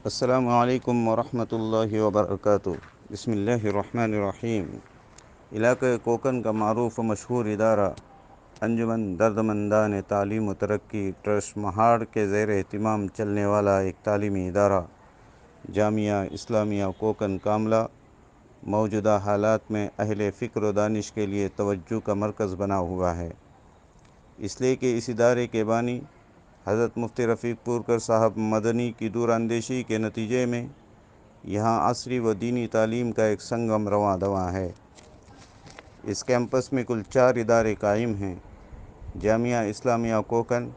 السلام علیکم ورحمۃ اللہ وبرکاتہ۔ بسم اللہ الرحمن الرحیم۔ علاقہ کوکن کا معروف و مشہور ادارہ انجمن دردمندان تعلیم و ترقی ٹرسٹ مہاڑ کے زیر اہتمام چلنے والا ایک تعلیمی ادارہ جامعہ اسلامیہ کوکن کانبلہ موجودہ حالات میں اہل فکر و دانش کے لیے توجہ کا مرکز بنا ہوا ہے، اس لیے کہ اس ادارے کے بانی حضرت مفتی رفیق پورکر صاحب مدنی کی دور اندیشی کے نتیجے میں یہاں عصری و دینی تعلیم کا ایک سنگم رواں دواں ہے۔ اس کیمپس میں کل 4 ادارے قائم ہیں: Jamia Islamia Konkan,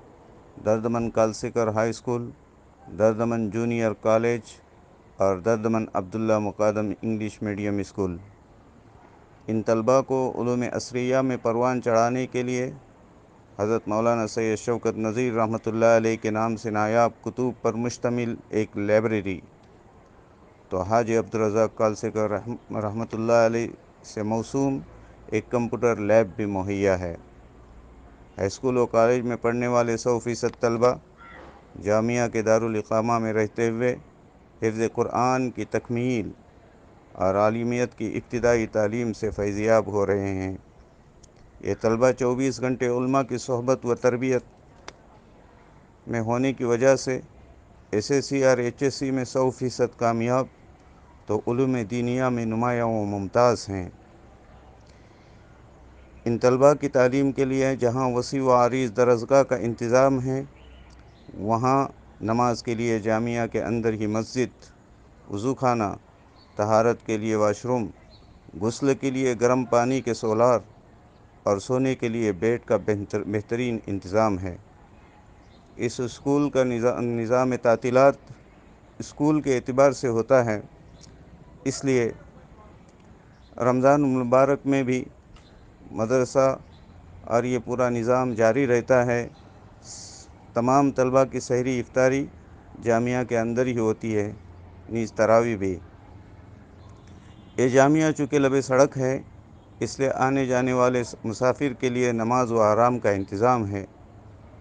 Dardman Kalsekar high school, Dardman junior college اور Dardman Abdullah Muqadam English medium school. ان طلباء کو علوم عصریہ میں پروان چڑھانے کے لیے حضرت مولانا سید شوکت نذیر رحمۃ اللہ علیہ کے نام سے نایاب کتب پر مشتمل ایک لائبریری، تو حاجی عبدالرزاق کالسکر رحمۃ اللہ علیہ سے موسوم ایک کمپیوٹر لیب بھی مہیا ہے۔ ہائی اسکول و کالج میں پڑھنے والے 100% طلباء جامعہ کے دارالاقامہ میں رہتے ہوئے حفظ قرآن کی تکمیل اور عالمیت کی ابتدائی تعلیم سے فیضیاب ہو رہے ہیں۔ یہ طلباء 24 گھنٹے علماء کی صحبت و تربیت میں ہونے کی وجہ سے SSC اور HSC میں 100% کامیاب، تو علوم دینیہ میں نمایاں و ممتاز ہیں۔ ان طلباء کی تعلیم کے لیے جہاں وسیع و عریض درسگاہ کا انتظام ہے، وہاں نماز کے لیے جامعہ کے اندر ہی مسجد، وضو خانہ، طہارت کے لیے واش روم، غسل کے لیے گرم پانی کے سولار اور سونے کے لیے بیڈ کا بہترین انتظام ہے۔ اس اسکول کا نظام تعطیلات اسکول کے اعتبار سے ہوتا ہے، اس لیے رمضان المبارک میں بھی مدرسہ اور یہ پورا نظام جاری رہتا ہے۔ تمام طلباء کی سحری افطاری جامعہ کے اندر ہی ہوتی ہے، نیز تراویح بھی۔ یہ جامعہ چونکہ لبِ سڑک ہے، اس لیے آنے جانے والے مسافر کے لیے نماز و آرام کا انتظام ہے۔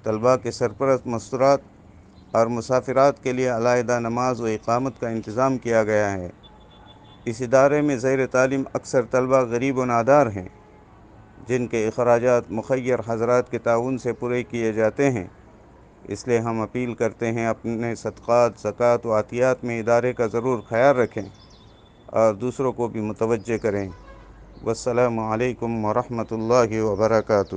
طلباء کے سرپرست مستورات اور مسافرات کے لیے علیحدہ نماز و اقامت کا انتظام کیا گیا ہے۔ اس ادارے میں زیر تعلیم اکثر طلباء غریب و نادار ہیں، جن کے اخراجات مخیر حضرات کے تعاون سے پورے کیے جاتے ہیں، اس لیے ہم اپیل کرتے ہیں اپنے صدقات، زکوٰۃ و عطیات میں ادارے کا ضرور خیال رکھیں اور دوسروں کو بھی متوجہ کریں۔ والسلام علیکم ورحمۃ اللہ وبرکاتہ۔